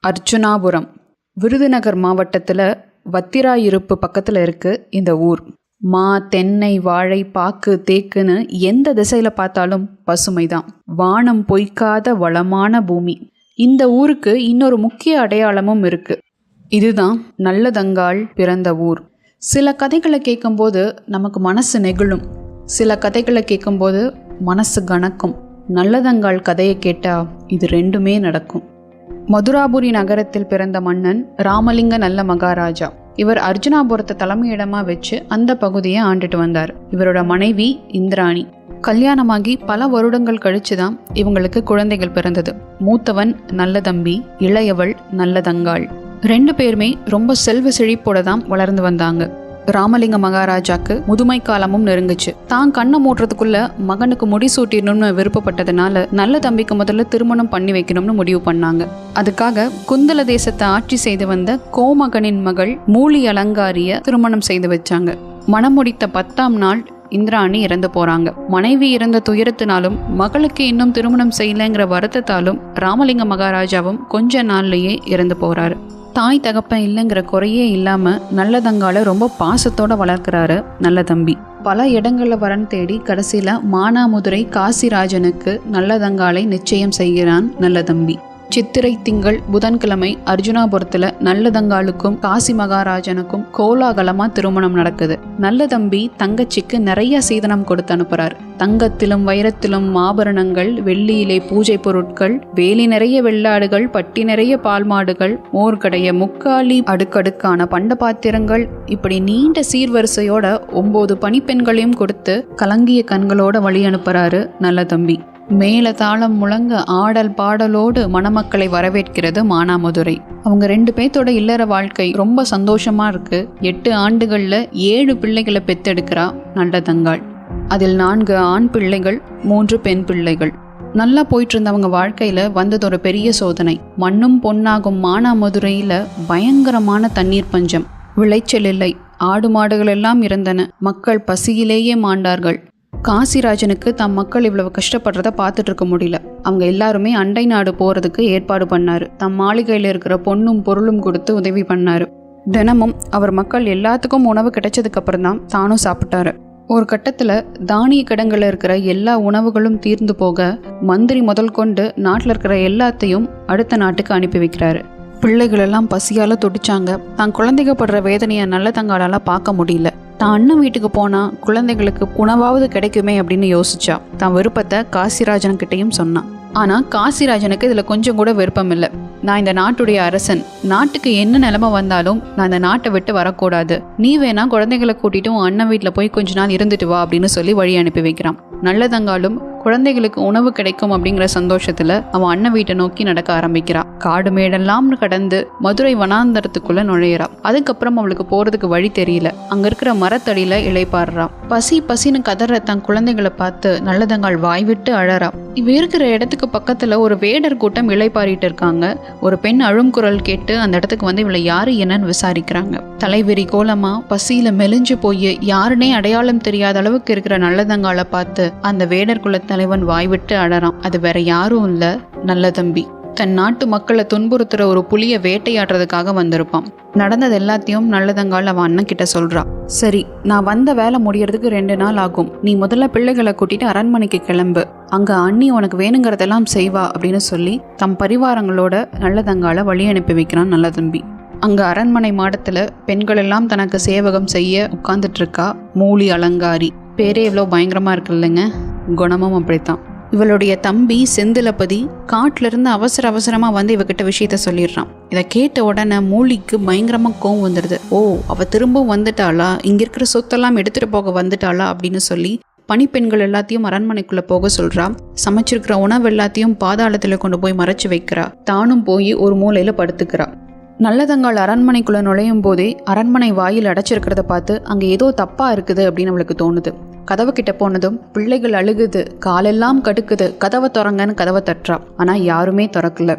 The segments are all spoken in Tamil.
அர்ஜுனாபுரம் விருதுநகர் மாவட்டத்தில் வத்திராயிருப்பு பக்கத்தில் இருக்குது இந்த ஊர். மா, தென்னை, வாழை, பாக்கு, தேக்குன்னு எந்த திசையில் பார்த்தாலும் பசுமை தான். வானம் பொய்க்காத வளமான பூமி. இந்த ஊருக்கு இன்னொரு முக்கிய அடையாளமும் இருக்குது. இதுதான் நல்லதங்காள் பிறந்த ஊர். சில கதைகளை கேட்கும்போது நமக்கு மனசு நெகிழும், சில கதைகளை கேட்கும்போது மனசு கணக்கும். நல்லதங்காள் கதையை கேட்டால் இது ரெண்டுமே நடக்கும். மதுராபுரி நகரத்தில் பிறந்த மன்னன் ராமலிங்க நல்ல மகாராஜா. இவர் அர்ஜுனாபுரத்தை தலைமையிடமாக வச்சு அந்த பகுதியை ஆண்டுட்டு வந்தார். இவரோட மனைவி இந்திராணி. கல்யாணமாகி பல வருடங்கள் கழிச்சு தான் இவங்களுக்கு குழந்தைகள் பிறந்தது. மூத்தவன் நல்லதம்பி, இளையவள் நல்லதங்காள். 2 பேருமே ரொம்ப செல்வ செழிப்போட தான் வளர்ந்து வந்தாங்க. ராமலிங்க மகாராஜாக்கு முதுமை காலமும் நெருங்குச்சு. தான் கண்ணை மூட்டுறதுக்குள்ள மகனுக்கு முடிசூட்டிடணும்னு விருப்பப்பட்டதுனால நல்ல தம்பிக்கு முதல்ல திருமணம் பண்ணி வைக்கணும்னு முடிவு பண்ணாங்க. அதுக்காக குந்தல தேசத்தை ஆட்சி செய்து வந்த கோமகனின் மகள் மூலி அலங்காரிய திருமணம் செய்து வச்சாங்க. மணம் முடித்த 10ஆம் நாள் இந்திராணி இறந்து போறாங்க. மனைவி இறந்த துயரத்தினாலும் மகளுக்கு இன்னும் திருமணம் செய்யலைங்கிற வருத்தத்தாலும் ராமலிங்க மகாராஜாவும் கொஞ்ச நாள்லயே இறந்து போறாரு. தாய் தகப்பன் இல்லைங்கிற குறையே இல்லாம நல்லதங்கால ரொம்ப பாசத்தோட வளர்க்கிறாரு நல்லதம்பி. பல இடங்கள்ல வரன் தேடி கடைசியில மானாமதுரை காசிராஜனுக்கு நல்லதங்காலை நிச்சயம் செய்கிறான் நல்லதம்பி. சித்திரை திங்கள் புதன்கிழமை அர்ஜுனாபுரத்துல நல்லதங்காளுக்கும் காசி மகாராஜனுக்கும் கோலாகலமா திருமணம் நடக்குது. நல்லதம்பி தங்கச்சிக்கு நிறைய சீதனம் கொடுத்து அனுப்புறார். தங்கத்திலும் வைரத்திலும் ஆபரணங்கள், வெள்ளியிலே பூஜை பொருட்கள், வேலி நிறைய வெள்ளாடுகள், பட்டி நிறைய பால் மாடுகள், மோர்கடைய முக்காலி அடுக்கடுக்கான பண்ட பாத்திரங்கள், இப்படி நீண்ட சீர்வரிசையோட 9 பணிப்பெண்களையும் கொடுத்து கலங்கிய கண்களோட வழி அனுப்புறாரு நல்லதம்பி. மேல தாளம் முழங்க ஆடல் பாடலோடு மணமக்களை வரவேற்கிறது மானாமதுரை. அவங்க 2 பேர்த்தோட இல்லற வாழ்க்கை ரொம்ப சந்தோஷமா இருக்கு. 8 ஆண்டுகள்ல 7 பிள்ளைகளை பெத்தெடுக்கிறா நல்லதங்காள். அதில் 4 ஆண் பிள்ளைகள், 3 பெண் பிள்ளைகள். நல்லா போயிட்டு இருந்தவங்க வாழ்க்கையில வந்தது ஒரு பெரிய சோதனை. மண்ணும் பொன்னாகும் மானாமதுரையில பயங்கரமான தண்ணீர் பஞ்சம். விளைச்சல் இல்லை. ஆடு மாடுகள் எல்லாம் இறந்தன. மக்கள் பசியிலேயே மாண்டார்கள். காசிராஜனுக்கு தம் மக்கள் இவ்வளவு கஷ்டப்படுறத பார்த்துட்டு இருக்க முடியல. அவங்க எல்லாருமே அண்டை நாடு போறதுக்கு ஏற்பாடு பண்ணாரு. தம் மாளிகையில இருக்கிற பொண்ணும் பொருளும் கொடுத்து உதவி பண்ணாரு. தினமும் அவர் மக்கள் எல்லாத்துக்கும் உணவு கிடைச்சதுக்கு அப்புறம் தான் தானும் சாப்பிட்டாரு. ஒரு கட்டத்துல தானிய கிடங்குல இருக்கிற எல்லா உணவுகளும் தீர்ந்து போக மந்திரி முதல் கொண்டு நாட்டில் இருக்கிற எல்லாத்தையும் அடுத்த நாட்டுக்கு அனுப்பி வைக்கிறாரு. பிள்ளைகள் எல்லாம் பசியால துடிச்சாங்க. தான் குழந்தைங்க படுற வேதனையை நல்லதங்காளால பார்க்க முடியல. தான் அண்ணன் வீட்டுக்கு போனா குழந்தைகளுக்கு உணவாவது கிடைக்குமே அப்படின்னு யோசிச்சா. தான் விருப்பத்தை காசிராஜன்கிட்டையும் சொன்னான். ஆனா காசிராஜனுக்கு இதுல கொஞ்சம் கூட விருப்பம் இல்லை. நான் இந்த நாட்டுடைய அரசன், நாட்டுக்கு என்ன நிலைமை வந்தாலும் நான் இந்த நாட்டை விட்டு வரக்கூடாது. நீ வேணா குழந்தைகளை கூட்டிட்டு உன் அண்ணன் வீட்டுல போய் கொஞ்ச நாள் இருந்துட்டு வா அப்படின்னு சொல்லி வழி அனுப்பி வைக்கிறான். நல்லதங்காலும் குழந்தைகளுக்கு உணவு கிடைக்கும் அப்படிங்கிற சந்தோஷத்துல அவன் அண்ணன் வீட்டை நோக்கி நடக்க ஆரம்பிக்கிறா. காடு மேடெல்லாம் கடந்து மதுரை வனாந்தரத்துக்குள்ள நுழையிறா. அதுக்கப்புறம் அவளுக்கு போறதுக்கு வழி தெரியல. அங்க இருக்கிற மரத்தடியில இளைப்பாடுறா. பசி பசின்னு கதற தன் குழந்தைகளை பார்த்து நல்லதங்காள் வாய் விட்டு அழறா. இவ இருக்கிற இடத்துக்கு பக்கத்துல ஒரு வேடர் கூட்டம் இளைப்பாறிட்டு இருக்காங்க. ஒரு பெண் அழும் குரல் கேட்டு அந்த இடத்துக்கு வந்து இவளை யாரு என்னன்னு விசாரிக்கிறாங்க. தலைவெறி கோலமா பசியில மெலிஞ்சு போய் யாருனே அடையாளம் தெரியாத அளவுக்கு இருக்கிற நல்லதங்காளை பார்த்து அந்த வேடர் குல தலைவன் வாய்விட்டு அழறான். அது வேற யாரும் இல்ல, நல்லதம்பி. தன் நாட்டு மக்களை துன்புறுத்துற ஒரு புலிய வேட்டையாடுறதுக்காக வந்திருப்பான். நடந்தது எல்லாத்தையும் நல்லதங்காள் அவன் அண்ணன் கிட்ட சொல்றா. சரி, நான் வந்த வேலை முடியறதுக்கு 2 நாள் ஆகும். நீ முதல்ல பிள்ளைகளை கூட்டிட்டு அரண்மனைக்கு கிளம்பு. அங்க அண்ணி உனக்கு வேணுங்கிறதெல்லாம் செய்வா அப்படின்னு சொல்லி தம் பரிவாரங்களோட நல்லதங்காளை வழி அனுப்பி வைக்கிறான் நல்லதம்பி. அங்க அரண்மனை மாடத்துல பெண்கள் எல்லாம் தனக்கு சேவகம் செய்ய உட்கார்ந்துட்டு இருக்கா மூலி அலங்காரி. பேரே எவ்வளோ பயங்கரமா இருக்கு இல்லைங்க. குணமும் அப்படித்தான். இவளுடைய தம்பி செந்திலபதி காட்டுல இருந்து அவசரமா வந்து இவகிட்ட விஷயத்த சொல்லிடுறான். இதை கேட்ட உடனே மூலிக்கு பயங்கரமா கோவம் வந்துடுது. ஓ, அவ திரும்பவும் வந்துட்டாளா, இங்க இருக்கிற சொத்தெல்லாம் எடுத்துட்டு போக வந்துட்டாளா அப்படின்னு சொல்லி பணிப்பெண்கள் எல்லாத்தையும் அரண்மனைக்குள்ள போக சொல்றா. சமைச்சிருக்கிற உணவு எல்லாத்தையும் பாதாளத்துல கொண்டு போய் மறைச்சு வைக்கிறா. தானும் போய் ஒரு மூலையில படுத்துக்கிறா. நல்லதங்காள் அரண்மனைக்குள்ள நுழையும் போதே அரண்மனை வாயில் அடைச்சிருக்கிறத பார்த்து அங்க ஏதோ தப்பா இருக்குது அப்படின்னு அவளுக்கு தோணுது. கதவு கிட்ட போனதும் பிள்ளைகள் அழுகுது, காலெல்லாம் கடுக்குது, கதவை திறங்கன்னு கதவை தட்டுறா. ஆனா யாருமே திறக்கல.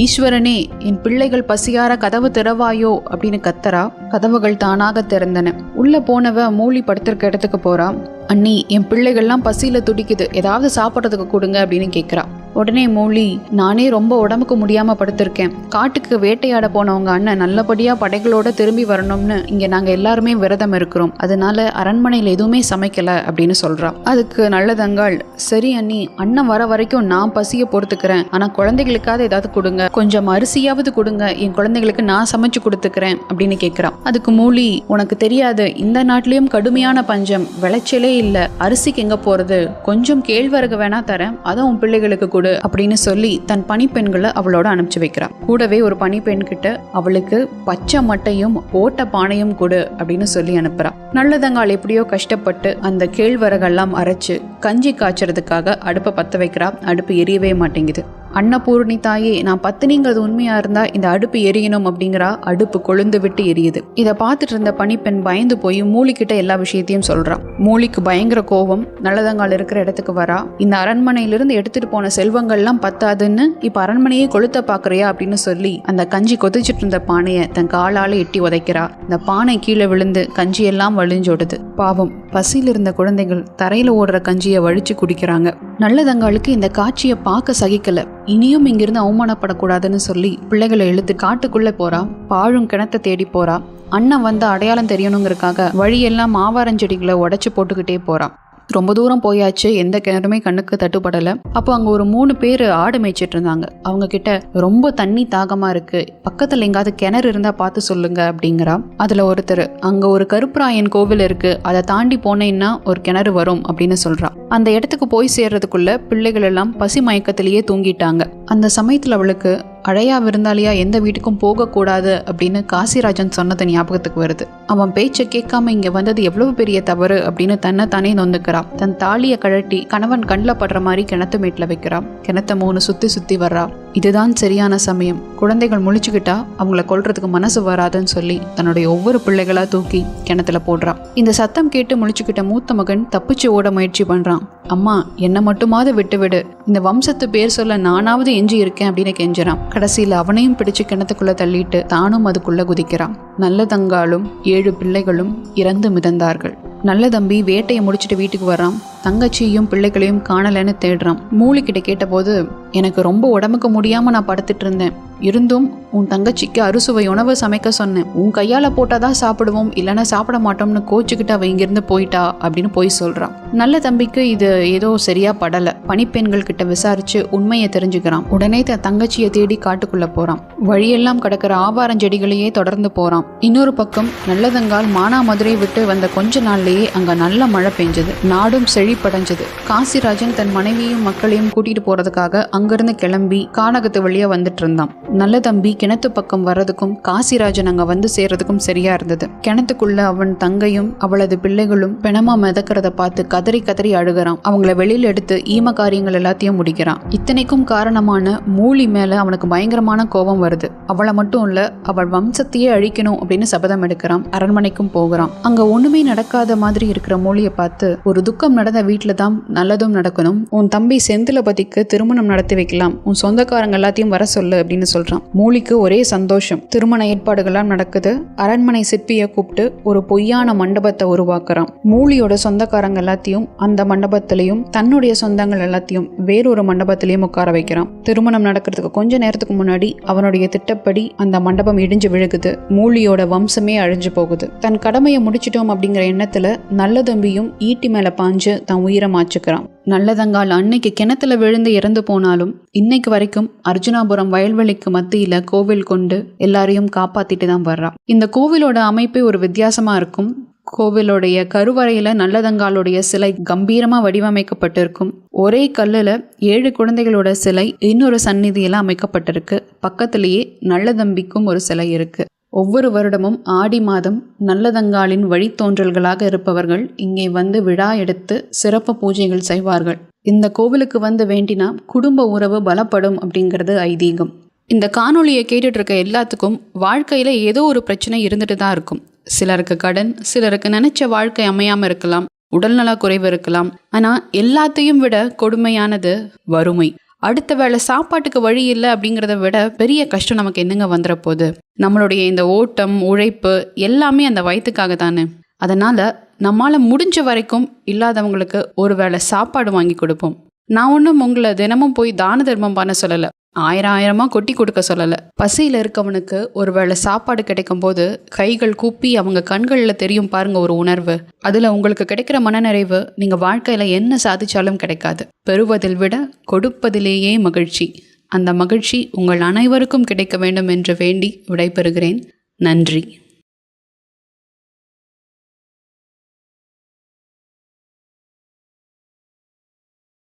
ஈஸ்வரனே, என் பிள்ளைகள் பசியார கதவு திறவாயோ அப்படின்னு கத்தரா. கதவுகள் தானாக திறந்தன. உள்ள போனவ மூலி படுத்திருக்க இடத்துக்கு போறா. அண்ணி, என் பிள்ளைகள்லாம் பசியில துடிக்குது, ஏதாவது சாப்பிட்றதுக்கு கொடுங்க அப்படின்னு கேட்குறா. உடனே மூலி, நானே ரொம்ப உடம்புக்கு முடியாம படுத்திருக்கேன். காட்டுக்கு வேட்டையாட போனவங்க அண்ணன் நல்லபடியா படைகளோட திரும்பி வரணும்னு இங்க நாங்க எல்லாருமே விரதம் இருக்கிறோம். அதனால அரண்மனையில் எதுவுமே சமைக்கல அப்படின்னு சொல்றா. அதுக்கு நல்லதங்காள், சரி அண்ணி, அண்ணன் வர வரைக்கும் நான் பசிய பொறுத்துக்கிறேன். ஆனா குழந்தைகளுக்காவது ஏதாவது கொடுங்க, கொஞ்சம் அரிசியாவது கொடுங்க, என் குழந்தைகளுக்கு நான் சமைச்சு கொடுத்துக்கிறேன் அப்படின்னு கேட்கிறான். அதுக்கு மூலி, உனக்கு தெரியாது, இந்த நாட்டிலயும் கடுமையான பஞ்சம், விளைச்சலே இல்ல, அரிசிக்கு எங்க போறது, கொஞ்சம் கேழ்வரகு வேணா தரேன், அதை உன் பிள்ளைகளுக்கு கொடு அப்படின்னு சொல்லி தன் பணிப்பெண்களை அவளோட அனுப்பிச்சு வைக்கிறான். கூடவே ஒரு பணிப்பெண் கிட்ட அவளுக்கு பச்சை மட்டையும் ஓட்ட பானையும் கொடு அப்படின்னு சொல்லி அனுப்புறான். நல்லதங்காள் எப்படியோ கஷ்டப்பட்டு அந்த கேழ்வரகெல்லாம் அரைச்சு கஞ்சி காய்ச்சறதுக்காக அடுப்பை பத்த வைக்கிறா. அடுப்பு எரியவே மாட்டேங்குது. அன்னபூர்ணி தாயே, நான் பத்தினிங்கிறது உண்மையா இருந்தா இந்த அடுப்பு எரியணும் அப்படிங்கிறா. அடுப்பு கொழுந்து விட்டு எரியுது. இதை பார்த்துட்டு இருந்த பணிப்பெண் பயந்து போய் மூலிக்கிட்ட எல்லா விஷயத்தையும் சொல்றான். மூலிக்கு பயங்கர கோபம். நல்லதங்கால் இருக்கிற இடத்துக்கு வரா. இந்த அரண்மனையிலிருந்து எடுத்துட்டு போன செல்வங்கள்லாம் பத்தாதுன்னு இப்ப அரண்மனையே கொளுத்த பாக்குறியா அப்படின்னு சொல்லி அந்த கஞ்சி கொதிச்சுட்டு இருந்த பானையை தன் காலால எட்டி உதைக்கிறா. இந்த பானை கீழே விழுந்து கஞ்சி எல்லாம் வழிஞ்சோடுது. பாவம், பசியில் இருந்த குழந்தைகள் தரையில ஓடுற கஞ்சியை வழிச்சு குடிக்கிறாங்க. நல்லதங்காளுக்கு இந்த காட்சியை பார்க்க சகிக்கல. இனியும் இங்கிருந்து அவமானப்படக்கூடாதுன்னு சொல்லி பிள்ளைகளை இழுத்து காட்டுக்குள்ள போறா. பாழும் கிணத்தை தேடி போறா. அண்ணன் வந்து அடையாளம் தெரியணுங்கிறதுக்காக வழியெல்லாம் ஆவாரஞ்செடிகளை உடைச்சு போட்டுக்கிட்டே போறான். ரொம்ப தூரம் போயாச்சு, எந்த கிணறுமே கண்ணுக்கு தட்டுப்படலை. அப்போ அங்கே ஒரு 3 பேர் ஆடு மேய்ச்சிட்டு இருந்தாங்க. அவங்க கிட்ட ரொம்ப தண்ணி தாகமா இருக்கு, பக்கத்தில் எங்காவது கிணறு இருந்தா பார்த்து சொல்லுங்க அப்படிங்கிறா. அதுல ஒருத்தர், அங்க ஒரு கருப்பராயன் கோவில் இருக்கு, அதை தாண்டி போனேன்னா ஒரு கிணறு வரும் அப்படின்னு சொல்றா. அந்த இடத்துக்கு போய் சேர்றதுக்குள்ள பிள்ளைகள் எல்லாம் பசி மயக்கத்திலேயே தூங்கிட்டாங்க. அந்த சமயத்துல அவளுக்கு அழையா விருந்தாளியா எந்த வீட்டுக்கும் போகக்கூடாது அப்படின்னு காசிராஜன் சொன்னது ஞாபகத்துக்கு வருது. அவன் பேச்சை கேட்காம இங்க வந்தது எவ்வளவு பெரிய தவறு அப்படின்னு தன்னை தானே நொந்துக்கிறான். தன் தாலியை கழட்டி கணவன் கண்ணில் படுற மாதிரி கிணத்து மேட்டில் வைக்கிறான். கிணத்த 3 சுத்தி வர்றா. இதுதான் சரியான சமயம், குழந்தைகள் முழிச்சுக்கிட்டா அவங்கள கொல்றதுக்கு மனசு வராதுன்னு சொல்லி தன்னுடைய ஒவ்வொரு பிள்ளைகளா தூக்கி கிணத்துல போடுறான். இந்த சத்தம் கேட்டு முழிச்சுக்கிட்ட மூத்த மகன் தப்பிச்சு ஓட முயற்சி பண்றான். அம்மா, என்னை மட்டுமாவது விட்டு விடு, இந்த வம்சத்து பேர் சொல்ல நானாவது எஞ்சி இருக்கேன் அப்படின்னு கெஞ்சுறான். கடைசியில் அவனையும் பிடிச்சு கிணத்துக்குள்ள தள்ளிட்டு தானும் அதுக்குள்ள குதிக்கிறான். நல்லதங்காலும் 7 பிள்ளைகளும் இறந்து மிதந்தார்கள். நல்ல தம்பி வேட்டையை முடிச்சுட்டு வீட்டுக்கு வரான். தங்கச்சியும் பிள்ளைகளையும் காணலன்னு தேடுறான். மூலிக்கிட்ட கேட்டபோது, எனக்கு ரொம்ப உடம்புக்கு முடியாம நான் படுத்துட்டு இருந்தேன், இருந்தும் உன் தங்கச்சிக்கு அறுசுவை உணவு சமைக்க சொன்னேன், உன் கையால போட்டாதான் சாப்பிடுவோம், இல்லைன்னா சாப்பிட மாட்டோம்னு கோச்சுக்கிட்டு அவ இங்கிருந்து போயிட்டா அப்படின்னு போய் சொல்றான். நல்ல தம்பிக்கு இது ஏதோ சரியா படல. பணிப்பெண்கள் கிட்ட விசாரிச்சு உண்மையை தெரிஞ்சுக்கிறான். உடனே தன் தங்கச்சியை தேடி காட்டுக்குள்ள போறான். வழியெல்லாம் கிடக்கிற ஆவாரஞ்செடிகளையே தொடர்ந்து போறான். இன்னொரு பக்கம் நல்லதங்கால் மானாமதுரை விட்டு வந்த கொஞ்ச நாள்லயே அங்க நல்ல மழை பெஞ்சது. நாடும் செழிப்படைஞ்சது. காசிராஜன் தன் மனைவியும் மக்களையும் கூட்டிட்டு போறதுக்காக அங்கிருந்து கிளம்பி கானகத்து வழியா வந்துட்டு இருந்தான். நல்ல தம்பி கிணத்து பக்கம் வர்றதுக்கும் காசிராஜன் அங்க வந்து சேர்றதுக்கும் சரியா இருந்தது. கிணத்துக்குள்ள அவன் தங்கையும் அவளது பிள்ளைகளும் பிணமா மிதக்கிறத பார்த்து கதறி கதறி அழுகிறான். அவங்கள வெளியில எடுத்து ஈம காரியங்கள் எல்லாத்தையும் முடிக்கிறான். இத்தனைக்கும் காரணமான மூலி மேல அவனுக்கு பயங்கரமான கோபம் வருது. அவளை மட்டும் இல்ல, அவள் வம்சத்தையே அழிக்கணும் அப்படின்னு சபதம் எடுக்கிறான். அரண்மனைக்கும் போகிறான். அங்க ஒண்ணுமே நடக்காத மாதிரி இருக்கிற மூலியை பார்த்து, ஒரு துக்கம் நடந்த வீட்டுல தான் நல்லதும் நடக்கணும், உன் தம்பி செந்திலபதிக்கு திருமணம் நடத்தி வைக்கலாம், உன் சொந்தக்காரங்க எல்லாத்தையும் வர சொல்லு அப்படின்னு சொல்றான். மூலிக்கு ஒரே சந்தோஷம். திருமண ஏற்பாடுகள்லாம் நடக்குது. அரண்மனை சிற்பியை கூப்பிட்டு ஒரு பொய்யான மண்டபத்தை உருவாக்குறான். மூலியோட சொந்தக்காரங்க எல்லாத்தையும் அந்த மண்டபத்திலையும் தன்னுடைய சொந்தங்கள் எல்லாத்தையும் வேறொரு மண்டபத்திலையும் உட்கார வைக்கிறான். திருமணம் நடக்கிறதுக்கு கொஞ்ச நேரத்துக்கு முன்னாடி அவனுடைய திட்டப்படி அந்த மண்டபம் இடிஞ்சு விழுகுது. மூலியோட வம்சமே அழிஞ்சு போகுது. தன் கடமையை முடிச்சிட்டோம் அப்படிங்கிற எண்ணத்துல நல்ல தம்பியும் ஈட்டி மேல பாஞ்சு தன் உயிரை மாச்சுக்கிறான். நல்லதங்கால் அன்னைக்கு கிணத்துல விழுந்து இறந்து போனாலும் இன்னைக்கு வரைக்கும் அர்ஜுனாபுரம் வயல்வெளிக்கு மத்தியில கோவில் கொண்டு எல்லாரையும் காப்பாத்திட்டு தான் வர்றா. இந்த கோவிலோட அமைப்பே ஒரு வித்தியாசமா இருக்கும். கோவிலுடைய கருவறையில நல்லதங்காலுடைய சிலை கம்பீரமா வடிவமைக்கப்பட்டிருக்கும். ஒரே கல்லுல 7 குழந்தைகளோட சிலை இன்னொரு சந்நிதியில அமைக்கப்பட்டிருக்கு. பக்கத்திலேயே நல்லதம்பிக்கும் ஒரு சிலை இருக்கு. ஒவ்வொரு வருடமும் ஆடி மாதம் நல்லதங்காலின் வழித்தோன்றல்களாக இருப்பவர்கள் இங்கே வந்து விழா எடுத்து சிறப்பு பூஜைகள் செய்வார்கள். இந்த கோவிலுக்கு வந்து வேண்டினா குடும்ப உறவு பலப்படும் அப்படிங்கிறது ஐதீகம். இந்த காணொலியை கேட்டுட்டு இருக்க எல்லாத்துக்கும் வாழ்க்கையில ஏதோ ஒரு பிரச்சனை இருந்துட்டு தான் இருக்கும். சிலருக்கு கடன், சிலருக்கு நினைச்ச வாழ்க்கை அமையாம இருக்கலாம், உடல்நல குறைவு இருக்கலாம். ஆனா எல்லாத்தையும் விட கொடுமையானது வறுமை. அடுத்த வேளை சாப்பாட்டுக்கு வழி இல்லை அப்படிங்கிறத விட பெரிய கஷ்டம் நமக்கு என்னங்க வந்துட போகுது? நம்மளுடைய இந்த ஓட்டம், உழைப்பு எல்லாமே அந்த வயிற்றுக்காக தானே. அதனால நம்மால முடிஞ்ச வரைக்கும் இல்லாதவங்களுக்கு ஒரு வேளை சாப்பாடு வாங்கி கொடுப்போம். நான் ஒன்றும் உங்களை தினமும் போய் தான தர்மம் பண்ண சொல்லலை, ஆயிரமாக கொட்டி கொடுக்க சொல்லலை. பசியில் இருக்கவனுக்கு ஒருவேளை சாப்பாடு கிடைக்கும் போது கைகள் கூப்பி அவங்க கண்களில் தெரியும் பாருங்க ஒரு உணர்வு. அதில் உங்களுக்கு கிடைக்கிற மனநிறைவு நீங்கள் வாழ்க்கையில் என்ன சாதிச்சாலும் கிடைக்காது. பெறுவதில் விட கொடுப்பதிலேயே மகிழ்ச்சி. அந்த மகிழ்ச்சி உங்கள் அனைவருக்கும் கிடைக்க வேண்டும் என்று வேண்டி விடைபெறுகிறேன். நன்றி.